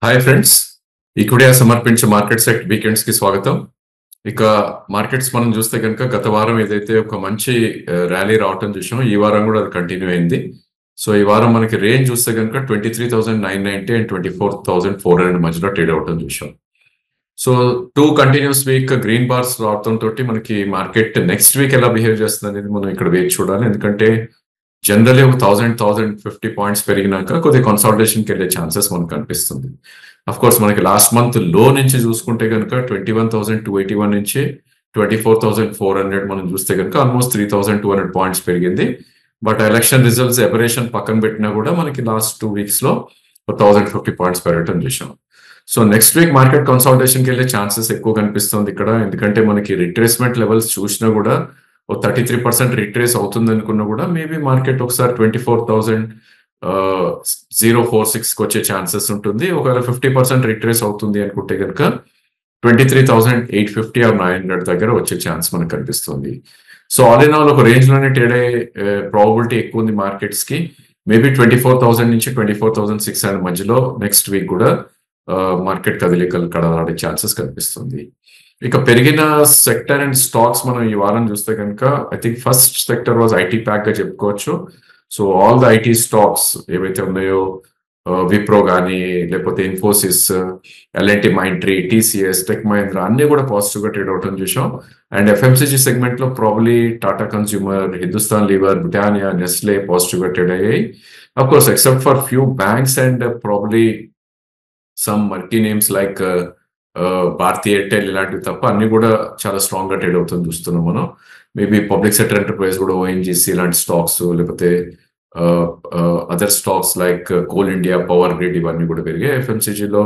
Hi friends, ఈక్విడియా సమర్పించే market set weekends కి స్వాగతం. ఇక మార్కెట్స్ మనం చూస్తే కనుక గత వారం ఏదైతే ఒక మంచి ర్యాలీ రావటం చూసాం, ఈ వారం కూడా అది కంటిన్యూ అయింది. సో ఈ వారం మనకి రేంజ్ చూస్తే కనుక 23,990 అండ్ 24,400 మధ్యలో ట్రేడ్ అవటం చూసాం. So 2 continuous week green bars రావటం తోటి మనకి మార్కెట్ నెక్స్ట్ వీక్ ఎలా బిహేవ్ చేస్తుంది అనేది మనం ఇక్కడ వేచి చూడాలి. ఎందుకంటే జనరల్లీ ఒక 1,050 పాయింట్స్ పెరిగినాక కొద్దిగా కన్సాలిడేషన్కి వెళ్ళే ఛాన్సెస్ మనకు కనిపిస్తుంది. అఫ్ కోర్స్ మనకి లాస్ట్ మంత్ లో నుంచి చూసుకుంటే కనుక 21,281 నుంచి 24,400 మనం చూస్తే కనుక ఆల్మోస్ట్ 3,200 పాయింట్స్ పెరిగింది. బట్ ఎలక్షన్ రిజల్ట్స్ ఎపరేషన్ పక్కన పెట్టినా కూడా మనకి లాస్ట్ 2 వీక్స్ లో 1,050 పాయింట్స్ పెరగటం చూసాం. సో నెక్స్ట్ వీక్ మార్కెట్ కన్సాలిడేషన్కి వెళ్ళే ఛాన్సెస్ ఎక్కువ కనిపిస్తుంది ఇక్కడ. ఎందుకంటే మనకి రిట్రేస్మెంట్ లెవెల్స్ చూసినా కూడా 33% రిట్రేస్ అవుతుంది అనుకున్నా కూడా మేబీ మార్కెట్ ఒకసారి 24,046 వచ్చే ఛాన్సెస్ ఉంటుంది. ఒకవేళ 50% రిట్రేస్ అవుతుంది అనుకుంటే కనుక 23,850 ఆర్ 900 దగ్గర వచ్చే ఛాన్స్ మనకు కనిపిస్తుంది. సో ఆల్ ఇన్ ఆల్ ఒక రేంజ్ లోనే ట్రేడ్ అయ్యే ప్రాబిలిటీ ఎక్కువ ఉంది మార్కెట్స్ కి. మేబీ 24,000 నుంచి 24,600 మధ్యలో నెక్స్ట్ వీక్ కూడా మార్కెట్ కదలికలు కడలాడే ఛాన్సెస్ కనిపిస్తుంది. ఇక పెరిగిన సెక్టర్ అండ్ స్టాక్స్ మనం ఈ వారం చూస్తే కనుక I think first sector was IT pack గా చెప్పుకోవచ్చు. So all the IT stocks ఏవైతే ఉన్నాయో విప్రో కానీ, లేకపోతే ఇన్ఫోసిస్, ఎల్ఎన్టీ మైంట్రీ, టీసీఎస్, టెక్ మహీంద్రా అన్ని కూడా పాజిటివ్ గా ట్రేడ్ అవటం చూసాం. అండ్ ఎఫ్ఎంసీజీ సెగ్మెంట్ లో probably Tata consumer, Hindustan Lever, Britannia, Nestle positive గా ట్రేడ్ అయ్యాయి. Of course except for few banks and probably some multi names like Bharti Airtel ఇలాంటివి తప్ప అన్ని కూడా చాలా స్ట్రాంగ్ గా ట్రేడ్ అవుతుంది చూస్తున్నాం మనం. మేబీ పబ్లిక్ సెక్టర్ ఎంటర్ప్రైజ్ కూడా ఓఎన్జీసీ ఇలాంటి స్టాక్స్, లేకపోతే other stocks like Coal India, Power Grid ఇవన్నీ కూడా పెరిగాయి. ఎఫ్ఎంసీజీలో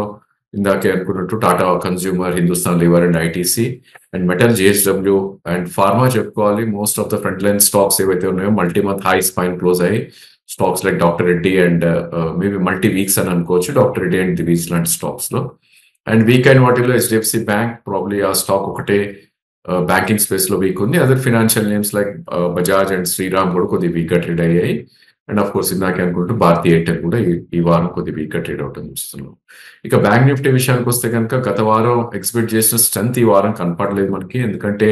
ఇందాకే అనుకున్నట్టు Tata consumer, Hindustan Lever and ITC and metal, JSW and pharma చెప్పుకోవాలి. Most of the front line stocks ఏవైతే ఉన్నాయో మల్టీ మంత్ హైస్ పైన క్లోజ్ అయ్యి stocks like doctor Reddy and maybe multi weeks అని అనుకోవచ్చు, డాక్టర్ రెడ్డి అండ్ దివీస్ లాంటి స్టాక్స్ లో. అండ్ వీకెండ్ వాటిలో హెచ్డిఎఫ్సి బ్యాంక్ ప్రాబ్లీ ఆ స్టాక్ ఒకటే బ్యాంకింగ్ స్పేస్ లో వీక్ ఉంది. Other financial names like Bajaj and Shriram కూడా కొద్దిగా వీక్ గా ట్రేడ్ అయ్యాయి. అండ్ ఆఫ్ కోర్స్ ఇందాకే అనుకుంటూ భారతీ ఎయిర్టెల్ కూడా ఈ వారం కొద్దిగా వీక్ గా ట్రేడ్ అవటం చూస్తున్నాం. ఇక బ్యాంక్ నిఫ్టీ విషయానికి వస్తే కనుక గత వారం ఎక్స్పెక్ట్ చేసిన స్ట్రెంత్ ఈ వారం కనపడలేదు మనకి. ఎందుకంటే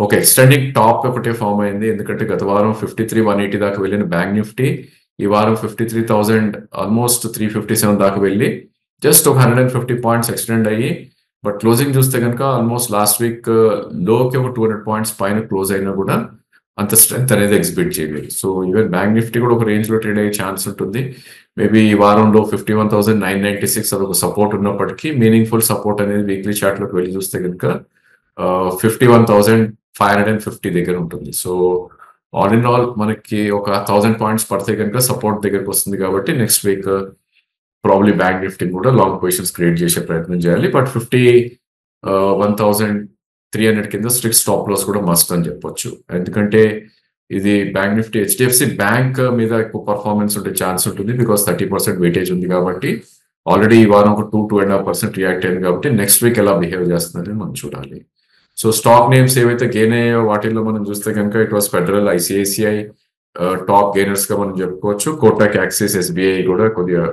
ఒక ఎక్స్టెండింగ్ టాప్ ఒకటే ఫామ్ అయింది. ఎందుకంటే గత వారం 53,180 దాకా వెళ్ళిన బ్యాంక్ నిఫ్టీ ఈ వారం 53,000 ఆల్మోస్ట్ 357 దాకా వెళ్ళి జస్ట్ ఒక 150 పాయింట్స్ ఎక్స్టెండ్ అయ్యి, బట్ క్లోజింగ్ చూస్తే కనుక ఆల్మోస్ట్ లాస్ట్ వీక్ లోకి ఒక 200 పాయింట్స్ పైన క్లోజ్ అయినా కూడా అంత స్ట్రెంత్ అనేది ఎక్స్పెక్ట్ చేయలేదు. సో ఈవెన్ బ్యాంక్ నిఫ్టీ కూడా ఒక రేంజ్ లో ట్రేడ్ అయ్యే ఛాన్స్ ఉంటుంది. మేబీ ఈ వారంలో 51,996 అది ఒక సపోర్ట్ ఉన్నప్పటికీ మీనింగ్ఫుల్ సపోర్ట్ అనేది వీక్లీ చార్ట్ లోకి వెళ్ళి చూస్తే కనుక 51,550 దగ్గర ఉంటుంది. సో ఆల్ ఇన్ ఆల్ మనకి ఒక 1,000 పాయింట్స్ పడితే కనుక సపోర్ట్ దగ్గరకు వస్తుంది. కాబట్టి next week probably bank Nifty కూడా లాంగ్ పొజిషన్స్ క్రియేట్ చేసే ప్రయత్నం చేయాలి. బట్ 51,300 కింద స్ట్రిక్ట్ స్టాప్ లాస్ కూడా మస్ట్ అని చెప్పొచ్చు. ఎందుకంటే ఇది బ్యాంక్ నిఫ్టీ హెచ్డిఎఫ్సి బ్యాంక్ మీద ఎక్కువ పర్ఫార్మెన్స్ ఉండే ఛాన్స్ ఉంటుంది. బికాస్ 30% వెయిటేజ్ ఉంది కాబట్టి ఆల్రెడీ ఈ వారం ఒక 2.5% రియాక్ట్ అయింది. కాబట్టి నెక్స్ట్ వీక్ ఎలా బిహేవ్ చేస్తుందని మనం చూడాలి. సో స్టాక్ నేమ్స్ ఏవైతే గెయిన్ అయ్యాయో వాటిల్లో మనం చూస్తే కనుక it was federal, ICICI top gainers గా మనం చెప్పుకోవచ్చు. కోటక్, యాక్సిస్, ఎస్బీఐ కూడా కొద్దిగా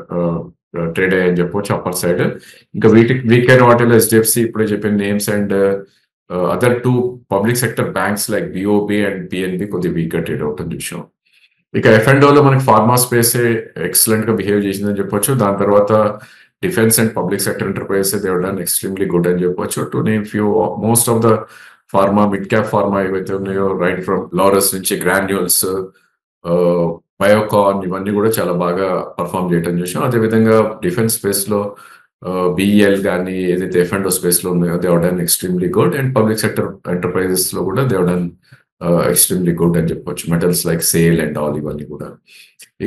ట్రేడ్ అయ్యాయని చెప్పొచ్చు అప్పర్ సైడ్. ఇంకా వీకెండ్ వాటిలో హెచ్డిఎఫ్సి ఇప్పుడే చెప్పిన names and other 2 public sector banks like BOB and PNB కొద్దిగా వీక్ గా ట్రేడ్ అవుతుంది చూసాం. ఇక ఎఫ్ఎండ్ఓలో మనకి ఫార్మా స్పేస్ ఎక్సలెంట్ గా బిహేవ్ చేసిందని చెప్పొచ్చు. దాని తర్వాత defence and public sector enterprises they have done extremely good అని చెప్పొచ్చు. To name few, most of the pharma, mid cap pharma ఏవైతే ఉన్నాయో రైట్ ఫ్రమ్ లారస్ నుంచి గ్రాన్యూల్స్, బయోకాన్ ఇవన్నీ కూడా చాలా బాగా పర్ఫామ్ చేయడం చూసాం. అదేవిధంగా డిఫెన్స్ స్పేస్ లో బిఈఎల్ కానీ ఏదైతే ఎఫ్ఎండ్ఓ స్పేస్ లో ఉన్నాయో they have done extremely good. And public sector enterprises లో కూడా they have done extremely good అని చెప్పొచ్చు. Metals like sale and all ఇవన్నీ కూడా.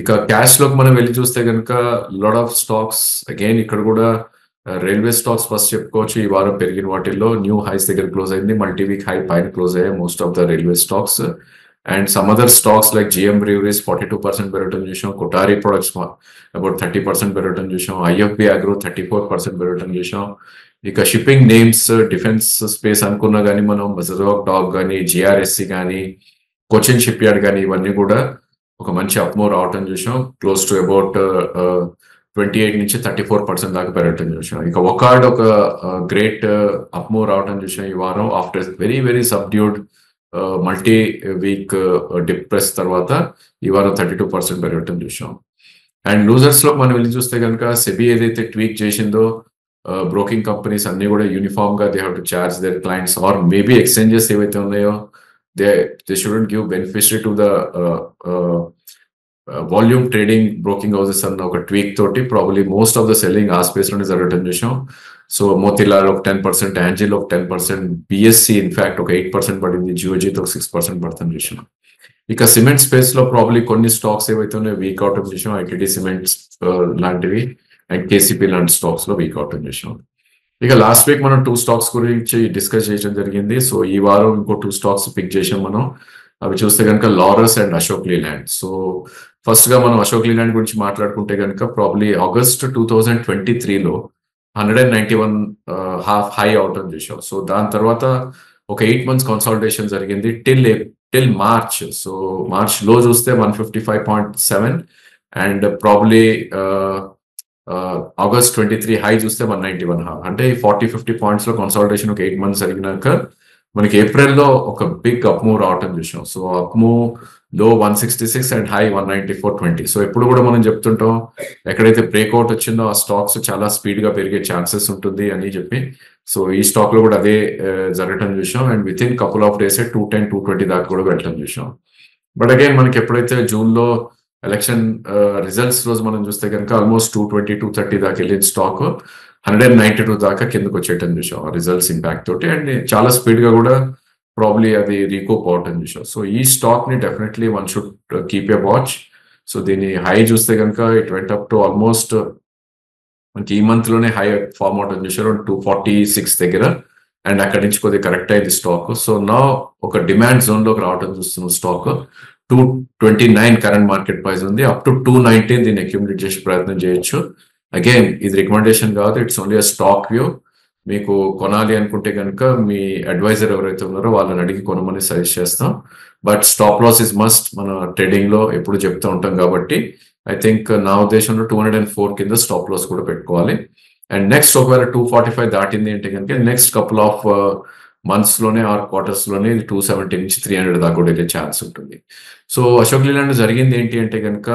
ఇక క్యాష్ లోకి మనం వెళ్ళి చూస్తే కనుక లాట్ ఆఫ్ స్టాక్స్ అగైన్ ఇక్కడ కూడా రైల్వే స్టాక్స్ ఫస్ట్ చెప్పుకోవచ్చు. ఈ వారం పెరిగిన వాటిల్లో న్యూ హైస్ దగ్గర క్లోజ్ అయింది, మల్టీ వీక్ హై పైన క్లోజ్ అయ్యాయి most of the railway stocks. And some other stocks like GM breweries 42% పెరగటం చూసాం. కొటారి ప్రొడక్ట్స్ అబౌట్ 30% పెరగటం చూసాం. ఐఎఫ్బి అగ్రో 34% పెరగటం చూసాం. ఇక షిప్పింగ్ నేమ్స్ డిఫెన్స్ స్పేస్ అనుకున్నా కానీ మనం మజరాక్ డాక్ కానీ, జిఆర్ఎస్సి కానీ, కొచ్చిన్ షిప్ యార్డ్ కానీ ఇవన్నీ కూడా ఒక మంచి అప్మో రావటం చూసాం. క్లోజ్ టు అబౌట్ 28 నుంచి 34% దాకా పెరగటం చూసాం. ఇక ఒకాడ్ ఒక గ్రేట్ అప్ మూవ్ రావటం చూసాం ఈ వారం after very very subdued multi week depress తర్వాత ఈ వారం 32% పెరగటం చూసాం. అండ్ లూజర్స్ లో మనం వెళ్ళి చూస్తే కనుక సెబీ ఏదైతే ట్వీక్ చేసిందో బ్రోకింగ్ కంపెనీస్ అన్ని కూడా యూనిఫామ్ గా they have to charge their clients or maybe exchanges ఏవైతే ఉన్నాయో they shouldn't give beneficiary to the volume trading broking houses అన్న ఒక ట్వీక్ తోటి probably most of the selling ఆ స్పేస్ లోనే జరగటం చూసాం. సో మోతిలాల్ ఒక 10%, యాంజిల్ ఒక 10%, బిఎస్సి ఇన్ఫాక్ట్ ఒక 8% పడింది, జియోజీతో ఒక 6% పడుతుంది చూసాం. ఇక సిమెంట్ స్పేస్ లో ప్రాబ్లీ కొన్ని స్టాక్స్ ఏవైతే ఉన్నాయో వీక్ అవుట్ చేసాం, ఐటీడీ సిమెంట్స్ లాంటివి అండ్ కేసీపీ లాంటి స్టాక్స్ లో వీక్ అవుట్ చేసాం. ఇక లాస్ట్ వీక్ మనం 2 స్టాక్స్ గురించి డిస్కస్ చేయడం జరిగింది. సో ఈ వారం ఇంకో 2 స్టాక్స్ పిక్ చేసాం మనం. అవి చూస్తే కనుక Laurus and Ashok Leyland. So first గా మనం అశోక్ లీలాండ్ గురించి మాట్లాడుకుంటే కనుక ప్రాబ్లీ ఆగస్ట్ 2023లో 191 హాఫ్ హై అవటం చూసాం. సో దాని తర్వాత ఒక 8 months కన్సాలిడేషన్ జరిగింది టిల్ మార్చ్. సో మార్చ్ లో చూస్తే 155.7 అండ్ ప్రాబ్లీ ఆగస్ట్ 23 హై చూస్తే 191 హాఫ్. అంటే 40-50 పాయింట్స్ లో కన్సాలిడేషన్ ఒక 8 months జరిగినాక మనకి ఏప్రిల్లో ఒక బిగ్ అప్ మూవ్ రావటం చూసాం. సో అప్ మూవ్ లో 166 అండ్ హై 194.20. సో ఎప్పుడు కూడా మనం చెప్తుంటాం ఎక్కడైతే బ్రేక్అవుట్ వచ్చిందో ఆ స్టాక్స్ చాలా స్పీడ్ గా పెరిగే ఛాన్సెస్ ఉంటుంది అని చెప్పి. సో ఈ స్టాక్ లో కూడా అదే జరగటం చూసాం. And with in couple of days 210-220 దాకా కూడా వెళ్ళటం చూసాం. బట్ అగైన్ మనకి ఎప్పుడైతే జూన్ లో ఎలక్షన్ రిజల్ట్స్ రోజు మనం చూస్తే కనుక ఆల్మోస్ట్ 220-230 దాకా వెళ్ళిన స్టాక్ 192 దాకా కిందకు వచ్చేయటం చూసాం రిజల్ట్స్ ఇంపాక్ట్ తోటి. అండ్ చాలా స్పీడ్ గా కూడా ప్రాబ్లీ అది రీకూప్ అవటం చూసాం. సో ఈ స్టాక్ ని definitely one should keep a watch. So దీని హై చూస్తే కనుక it went up to almost మనకి ఈ మంత్ లోనే హై ఫార్మ్ అవటం చూసారు 246 దగ్గర. అండ్ అక్కడి నుంచి కొద్దిగా కరెక్ట్ అయింది స్టాక్. సో నా ఒక డిమాండ్ జోన్ లోకి రావటం చూస్తున్నాం. స్టాక్ 229 కరెంట్ మార్కెట్ ప్రైస్ ఉంది, అప్ టు 219 దీన్ని అక్యూములేట్ చేసే ప్రయత్నం చేయొచ్చు. అగైన్ ఇది రికమెండేషన్ కాదు, it's only a stock view. మీకు కొనాలి అనుకుంటే కనుక మీ అడ్వైజర్ ఎవరైతే ఉన్నారో వాళ్ళని అడిగి కొనమని సజెస్ట్ చేస్తాం. But stop loss is must. మన ట్రేడింగ్ లో ఎప్పుడు చెప్తూ ఉంటాం కాబట్టి ఐ థింక్ నా ఉద్దేశంలో 204 కింద స్టాప్ లాస్ కూడా పెట్టుకోవాలి. అండ్ నెక్స్ట్ ఒకవేళ 245 దాటింది అంటే కనుక నెక్స్ట్ కపుల్ ఆఫ్ మంత్స్ లోనే ఆర్ క్వార్టర్స్ లోనే 270 నుంచి 300 దాకా కూడా వెళ్ళే ఛాన్స్ ఉంటుంది. సో అశోక్ లీలాండ్ జరిగింది ఏంటి అంటే కనుక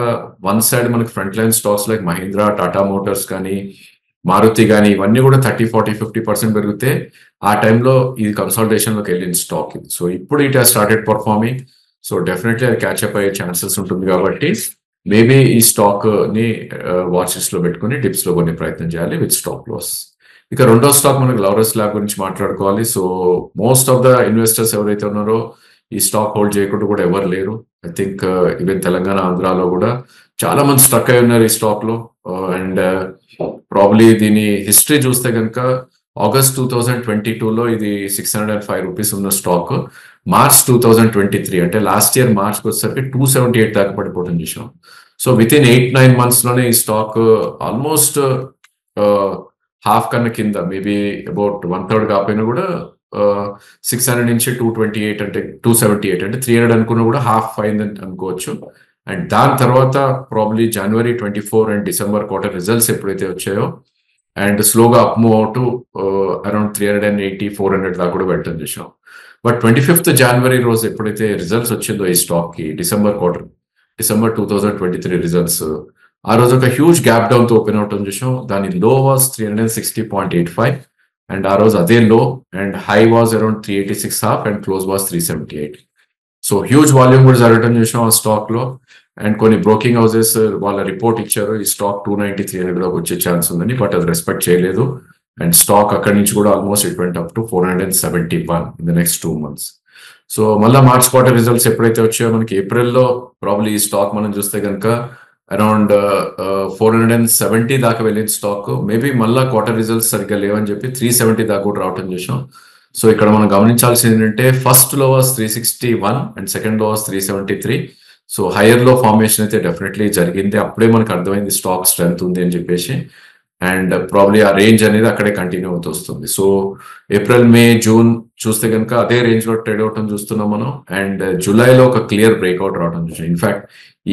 వన్ సైడ్ మనకి front line stocks like Mahindra, Tata Motors కానీ, మారుతి కానీ ఇవన్నీ కూడా 30-40-50% పెరిగితే ఆ టైంలో ఇది కన్సల్టేషన్ లోకి వెళ్ళిన స్టాక్ ఇది. సో ఇప్పుడు it has started performing. So definitely అది క్యాచ్అప్ అయ్యే ఛాన్సెస్ ఉంటుంది కాబట్టి మేబీ ఈ స్టాక్ ని వాచ్ లిస్ట్ లో పెట్టుకుని డిప్స్ లో కొనే ప్రయత్నం చేయాలి విత్ స్టాప్ లాస్. ఇక రెండో స్టాక్ మనకి లారస్ ల్యాబ్ గురించి మాట్లాడుకోవాలి. So most of the investors ఎవరైతే ఉన్నారో ఈ స్టాక్ హోల్డ్ చేయకుండా కూడా ఎవరు లేరు. ఐ థింక్ ఈవెన్ తెలంగాణ, ఆంధ్రాలో కూడా చాలా మంది స్టక్ అయి ఉన్నారు ఈ స్టాక్ లో. అండ్ ప్రాబ్లీ దీని హిస్టరీ చూస్తే కనుక ఆగస్ట్ 2022లో ఇది 605 రూపీస్ ఉన్న స్టాక్ మార్చ్ 2023 అంటే లాస్ట్ ఇయర్ మార్చ్ వచ్చేసరికి 278 దాకా పడిపోవడం చూసాం. సో విత్ ఇన్ 8-9 months లోనే ఈ స్టాక్ ఆల్మోస్ట్ హాఫ్ కన్నా కింద, మేబీ అబౌట్ 1/3 కాకపోయినా కూడా 600 నుంచి 228 అంటే 278 అంటే 300 అనుకున్నా కూడా హాఫ్ అయిందని అనుకోవచ్చు. అండ్ దాని తర్వాత probably January 24 and December quarter results ఎప్పుడైతే వచ్చాయో అండ్ స్లోగా అప్ మూవ్ అవుతూ అరౌండ్ 380-400 దాకా కూడా వెళ్ళటం చూసాం. బట్ 25th జనవరి రోజు ఎప్పుడైతే రిజల్ట్స్ వచ్చిందో ఈ స్టాక్ కి డిసెంబర్ 2023 రిజల్ట్స్, ఆ రోజు ఒక హ్యూజ్ గ్యాప్ డౌన్ తో ఓపెన్ అవటం చూసాం. దాని లో వాజ్ 360.85 అండ్ ఆ రోజు అదే లో. And high was around 386 half and close was 378. So huge volume కూడా జరగటం చూసాం ఆ స్టాక్ లో. అండ్ కొన్ని బ్రోకింగ్ హౌసెస్ వాళ్ళ రిపోర్ట్ ఇచ్చారు ఈ స్టాక్ 290-300 దాకా వచ్చే ఛాన్స్ ఉందని, బట్ అది రెస్పెక్ట్ చేయలేదు. అండ్ స్టాక్ అక్కడి నుంచి కూడా almost it went up to 471 in the next 2 months. So మళ్ళీ మార్చ్ క్వార్టర్ రిజల్ట్స్ ఎప్పుడైతే వచ్చాయో మనకి ఏప్రిల్లో ప్రాబ్లీ ఈ స్టాక్ మనం చూస్తే కనుక అరౌండ్ 470 దాకా వెళ్ళిన స్టాక్ మేబీ మళ్ళీ క్వార్టర్ రిజల్ట్స్ సరిగ్గా లేవని చెప్పి 370 దాకా కూడా రావటం చూసాం. సో ఇక్కడ మనం గమనించాల్సింది ఏంటంటే ఫస్ట్ లో వాస్ 361 అండ్ సెకండ్ లో వాస్ 373. సో హైయర్ లో ఫార్మేషన్ అయితే డెఫినెట్లీ జరిగింది. అప్పుడే మనకు అర్థమైంది స్టాక్ స్ట్రెంత్ ఉంది అని చెప్పేసి. అండ్ ప్రాబ్లీ ఆ రేంజ్ అనేది అక్కడే కంటిన్యూ అవుతూ వస్తుంది. సో ఏప్రిల్, మే, జూన్ చూస్తే కనుక అదే రేంజ్ లో ట్రేడ్ అవటం చూస్తున్నాం మనం. అండ్ జూలైలో ఒక క్లియర్ బ్రేక్అవుట్ రావడం చూసాం. ఇన్ఫాక్ట్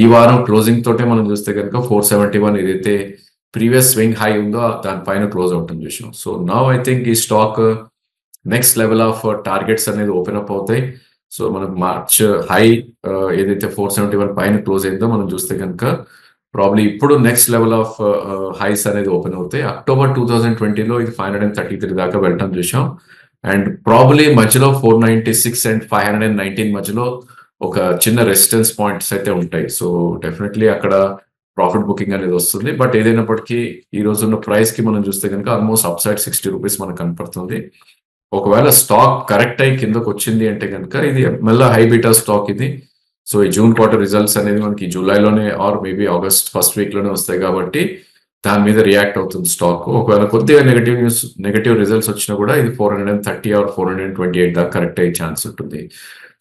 ఈ వారం క్లోజింగ్ తోటే మనం చూస్తే కనుక 471 ఏదైతే ప్రీవియస్ స్వింగ్ హై ఉందో దానిపైన క్లోజ్ అవటం చూసాం. సో నౌ ఐ థింక్ ఈ stock next level of targets అనేది ఓపెన్ అప్ అవుతాయి. సో మనకు మార్చ్ హై ఏదైతే 471 పైన క్లోజ్ అయిందో మనం చూస్తే కనుక ప్రాబ్లీ ఇప్పుడు నెక్స్ట్ లెవెల్ ఆఫ్ హైస్ అనేది ఓపెన్ అవుతాయి. అక్టోబర్ 2020లో ఇది 533 దాకా వెళ్ళటం చూసాం. అండ్ ప్రాబ్లీ మధ్యలో 496 అండ్ 519 మధ్యలో ఒక చిన్న రెసిస్టెన్స్ పాయింట్స్ అయితే ఉంటాయి. సో డెఫినెట్లీ అక్కడ ప్రాఫిట్ బుకింగ్ అనేది వస్తుంది. బట్ ఏదైనప్పటికీ ఈ రోజు ఉన్న ప్రైస్ కి మనం చూస్తే కనుక ఆల్మోస్ట్ అప్ సైడ్ 60 రూపీస్ మనకు కనపడుతుంది. ఒకవేళ స్టాక్ కరెక్ట్ అయ్యి కిందకు వచ్చింది అంటే కనుక ఇది మళ్ళీ హై బీటా స్టాక్ ఇది. సో ఈ జూన్ క్వార్టర్ రిజల్ట్స్ అనేది మనకి జూలైలోనే or maybe August first week లోనే వస్తాయి కాబట్టి దాని మీద రియాక్ట్ అవుతుంది స్టాక్. ఒకవేళ కొద్దిగా నెగటివ్ రిజల్ట్స్ వచ్చినా కూడా ఇది 430 ఆర్ 428 దాకా కరెక్ట్ అయ్యే ఛాన్స్ ఉంటుంది.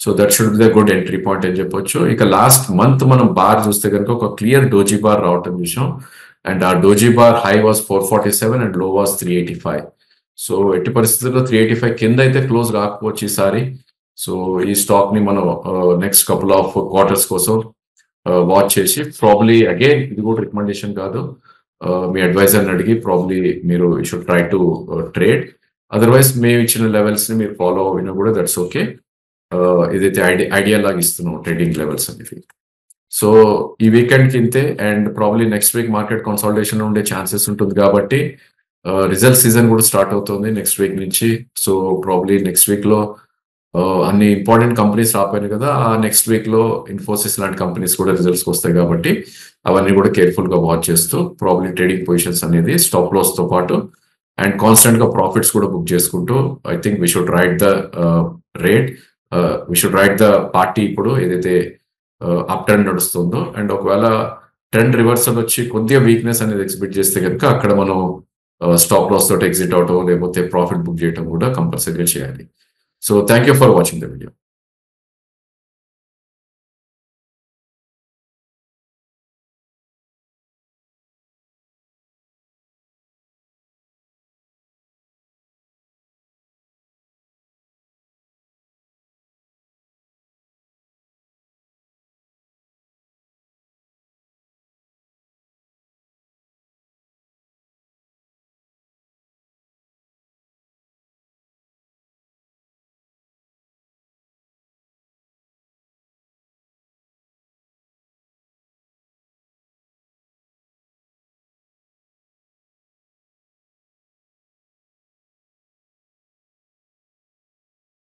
So that should be the good entry point అని చెప్పొచ్చు. ఇక లాస్ట్ మంత్ మనం బార్ చూస్తే కనుక ఒక క్లియర్ డోజీ బార్ రావటం చూసాం. అండ్ ఆ doji bar high was 447 and లో వాస్ 385. సో ఎట్టి పరిస్థితుల్లో 385 కింద అయితే క్లోజ్ రాకపోవచ్చు ఈసారి. సో ఈ స్టాక్ ని మనం నెక్స్ట్ కపుల్ ఆఫ్ క్వార్టర్స్ కోసం వాచ్ చేసి ప్రాబ్లీ అగైన్ ఇది కూడా రికమెండేషన్ కాదు, మీ అడ్వైజర్ని అడిగి ప్రాబ్లీ మీరు should try to trade. Otherwise మేము ఇచ్చిన లెవెల్స్ ని మీరు ఫాలో అయినా కూడా దట్స్ ఓకే. ఏదైతే ఐడియా లాగా ఇస్తున్నాం ట్రేడింగ్ లెవెల్స్ అనేవి. సో ఈ వీకెండ్ కి ఇంతే. And probably next week market consolidation ఉండే ఛాన్సెస్ ఉంటుంది కాబట్టి రిజల్ట్ సీజన్ కూడా స్టార్ట్ అవుతుంది నెక్స్ట్ వీక్ నుంచి. సో ప్రాబ్లీ నెక్స్ట్ వీక్ లో అన్ని ఇంపార్టెంట్ కంపెనీస్ రాపోయినాయి కదా, ఆ నెక్స్ట్ వీక్ లో ఇన్ఫోసిస్ లాంటి కంపెనీస్ కూడా రిజల్ట్స్ వస్తాయి కాబట్టి అవన్నీ కూడా కేర్ఫుల్ గా వాచ్ చేస్తూ ప్రాబ్లీ ట్రేడింగ్ పొజిషన్స్ అనేది స్టాప్ లాస్ తో పాటు అండ్ కాన్స్టెంట్ గా ప్రాఫిట్స్ కూడా బుక్ చేసుకుంటూ I think we should write the rate, we should write the party ఇప్పుడు ఏదైతే అప్ ట్రెండ్ నడుస్తుందో. అండ్ ఒకవేళ ట్రెండ్ రివర్సల్ వచ్చి కొద్దిగా వీక్నెస్ అనేది ఎక్స్పెక్ట్ చేస్తే కనుక అక్కడ మనం స్టాప్ లాస్ తోటి ఎగ్జిట్ అవటం లేకపోతే ప్రాఫిట్ బుక్ చేయడం కూడా కంపల్సరీగా చేయాలి. So thank you for watching the video.